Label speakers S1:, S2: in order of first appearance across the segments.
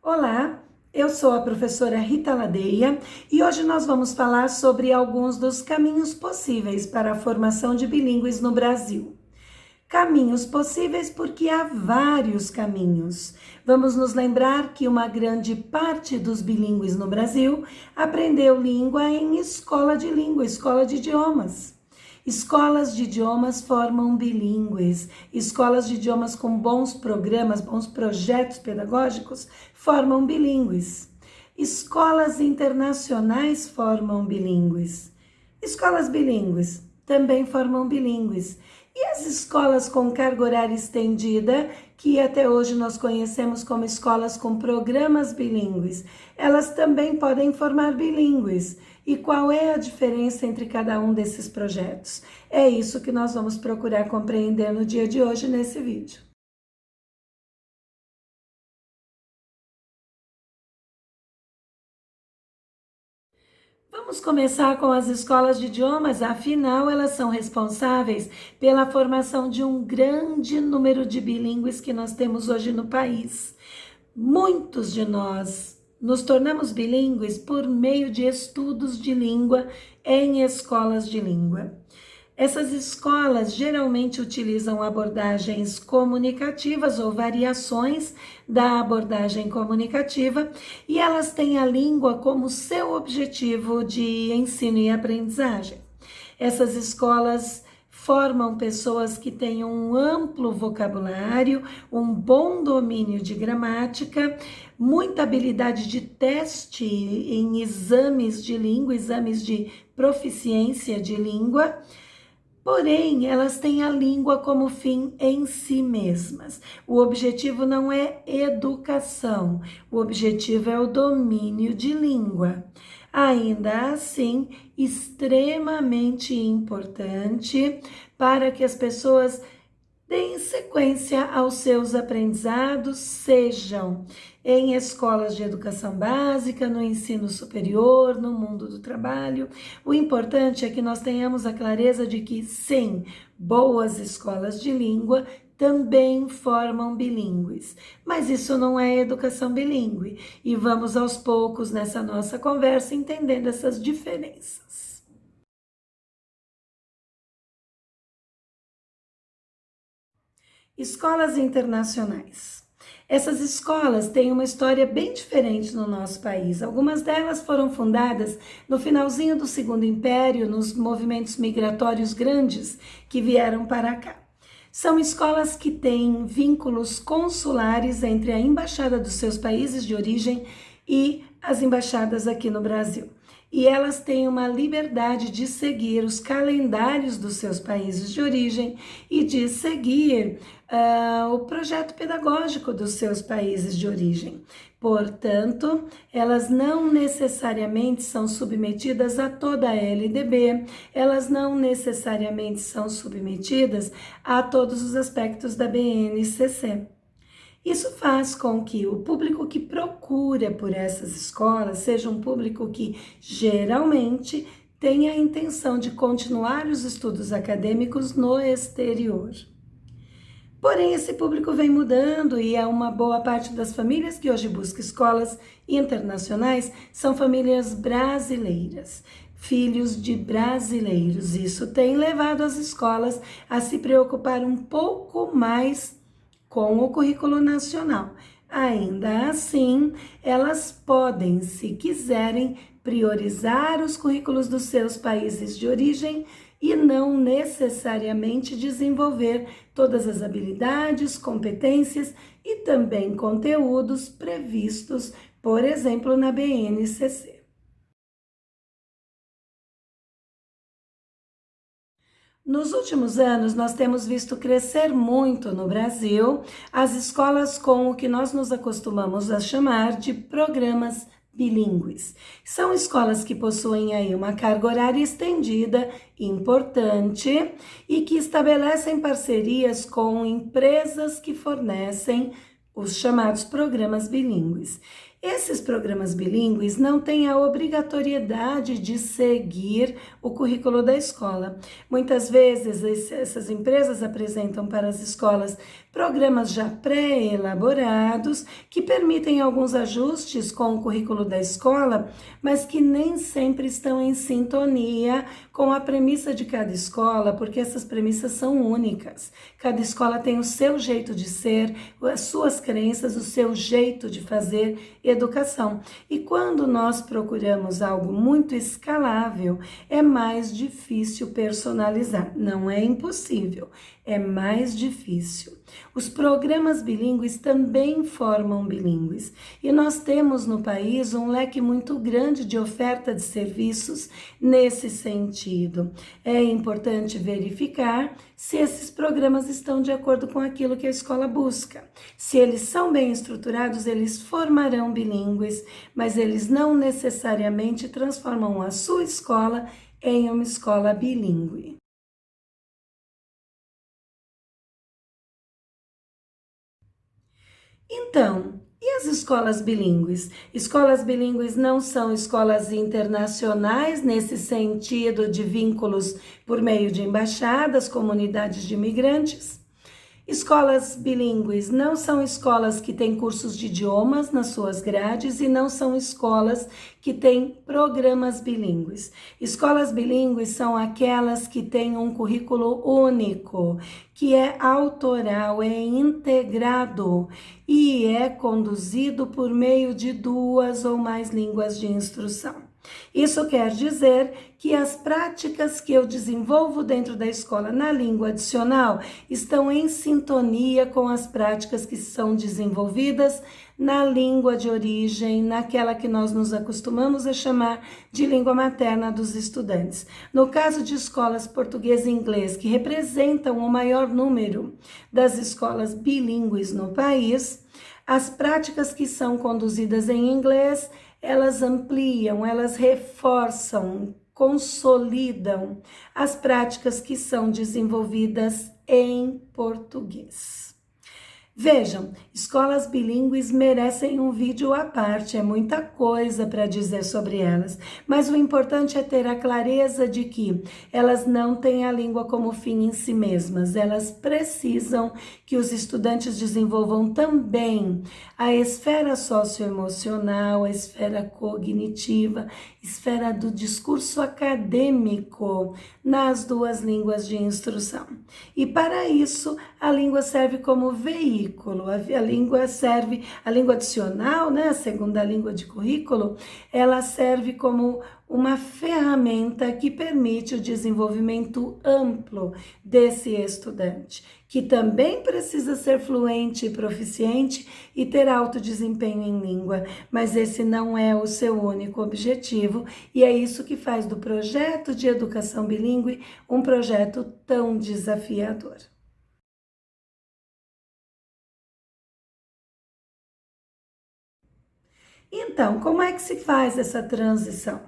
S1: Olá, eu sou a professora Rita Ladeia e hoje nós vamos falar sobre alguns dos caminhos possíveis para a formação de bilíngues no Brasil. Caminhos possíveis porque há vários caminhos. Vamos nos lembrar que uma grande parte dos bilíngues no Brasil aprendeu língua em escola de língua, escola de idiomas. Escolas de idiomas formam bilíngues. Escolas de idiomas com bons programas, bons projetos pedagógicos formam bilíngues. Escolas internacionais formam bilíngues. Escolas bilíngues também formam bilíngues. E as escolas com carga horária estendida, que até hoje nós conhecemos como escolas com programas bilíngues, elas também podem formar bilíngues. E qual é a diferença entre cada um desses projetos? É isso que nós vamos procurar compreender no dia de hoje nesse vídeo. Vamos começar com as escolas de idiomas, afinal, elas são responsáveis pela formação de um grande número de bilíngues que nós temos hoje no país. Muitos de nós nos tornamos bilíngues por meio de estudos de língua em escolas de língua. Essas escolas geralmente utilizam abordagens comunicativas ou variações da abordagem comunicativa e elas têm a língua como seu objetivo de ensino e aprendizagem. Essas escolas formam pessoas que têm um amplo vocabulário, um bom domínio de gramática, muita habilidade de teste em exames de língua, exames de proficiência de língua. Porém, elas têm a língua como fim em si mesmas. O objetivo não é educação, o objetivo é o domínio de língua. Ainda assim, extremamente importante para que as pessoas deem sequência aos seus aprendizados, sejam em escolas de educação básica, no ensino superior, no mundo do trabalho. O importante é que nós tenhamos a clareza de que, sim, boas escolas de língua também formam bilíngues, mas isso não é educação bilíngue. E vamos aos poucos nessa nossa conversa entendendo essas diferenças. Escolas internacionais. Essas escolas têm uma história bem diferente no nosso país. Algumas delas foram fundadas no finalzinho do Segundo Império, nos movimentos migratórios grandes que vieram para cá. São escolas que têm vínculos consulares entre a embaixada dos seus países de origem e as embaixadas aqui no Brasil. E elas têm uma liberdade de seguir os calendários dos seus países de origem e de seguir o projeto pedagógico dos seus países de origem. Portanto, elas não necessariamente são submetidas a toda a LDB, elas não necessariamente são submetidas a todos os aspectos da BNCC. Isso faz com que o público que procura por essas escolas seja um público que geralmente tem a intenção de continuar os estudos acadêmicos no exterior. Porém, esse público vem mudando e uma boa parte das famílias que hoje buscam escolas internacionais são famílias brasileiras, filhos de brasileiros. Isso tem levado as escolas a se preocupar um pouco mais com o currículo nacional. Ainda assim, elas podem, se quiserem, priorizar os currículos dos seus países de origem e não necessariamente desenvolver todas as habilidades, competências e também conteúdos previstos, por exemplo, na BNCC. Nos últimos anos, nós temos visto crescer muito no Brasil as escolas com o que nós nos acostumamos a chamar de programas bilíngues. São escolas que possuem aí uma carga horária estendida, importante, e que estabelecem parcerias com empresas que fornecem os chamados programas bilíngues. Esses programas bilíngues não têm a obrigatoriedade de seguir o currículo da escola. Muitas vezes, essas empresas apresentam para as escolas programas já pré-elaborados que permitem alguns ajustes com o currículo da escola, mas que nem sempre estão em sintonia com a premissa de cada escola, porque essas premissas são únicas. Cada escola tem o seu jeito de ser, as suas crenças, o seu jeito de fazer educação. E quando nós procuramos algo muito escalável, é mais difícil personalizar. Não é impossível, é mais difícil. Os programas bilíngues também formam bilíngues e nós temos no país um leque muito grande de oferta de serviços nesse sentido. É importante verificar se esses programas estão de acordo com aquilo que a escola busca. Se eles são bem estruturados, eles formarão bilíngues, mas eles não necessariamente transformam a sua escola em uma escola bilíngue. Então, e as escolas bilíngues? Escolas bilíngues não são escolas internacionais nesse sentido de vínculos por meio de embaixadas, comunidades de imigrantes. Escolas bilíngues não são escolas que têm cursos de idiomas nas suas grades e não são escolas que têm programas bilíngues. Escolas bilíngues são aquelas que têm um currículo único, que é autoral, é integrado e é conduzido por meio de 2 ou mais línguas de instrução. Isso quer dizer que as práticas que eu desenvolvo dentro da escola na língua adicional estão em sintonia com as práticas que são desenvolvidas na língua de origem, naquela que nós nos acostumamos a chamar de língua materna dos estudantes. No caso de escolas português e inglês, que representam o maior número das escolas bilíngues no país, as práticas que são conduzidas em inglês, elas ampliam, elas reforçam, consolidam as práticas que são desenvolvidas em português. Vejam, escolas bilíngues merecem um vídeo à parte, é muita coisa para dizer sobre elas, mas o importante é ter a clareza de que elas não têm a língua como fim em si mesmas, elas precisam que os estudantes desenvolvam também a esfera socioemocional, a esfera cognitiva, esfera do discurso acadêmico nas 2 línguas de instrução. E para isso, a língua serve como veículo. A língua adicional, né, a segunda língua de currículo, ela serve como uma ferramenta que permite o desenvolvimento amplo desse estudante, que também precisa ser fluente e proficiente e ter alto desempenho em língua, mas esse não é o seu único objetivo e é isso que faz do projeto de educação bilíngue um projeto tão desafiador. Então, como é que se faz essa transição?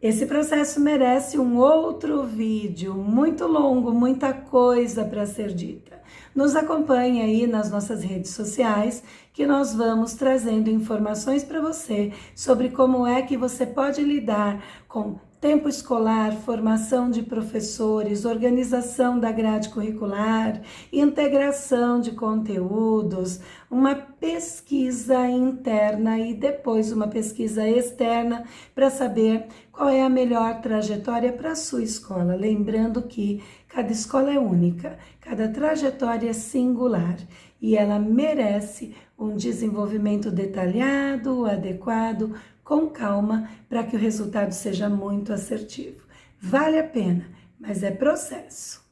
S1: Esse processo merece um outro vídeo, muito longo, muita coisa para ser dita. Nos acompanhe aí nas nossas redes sociais, que nós vamos trazendo informações para você sobre como é que você pode lidar com tempo escolar, formação de professores, organização da grade curricular, integração de conteúdos, uma pesquisa interna e depois uma pesquisa externa para saber qual é a melhor trajetória para a sua escola. Lembrando que cada escola é única, cada trajetória é singular e ela merece um desenvolvimento detalhado, adequado, com calma, para que o resultado seja muito assertivo. Vale a pena, mas é processo.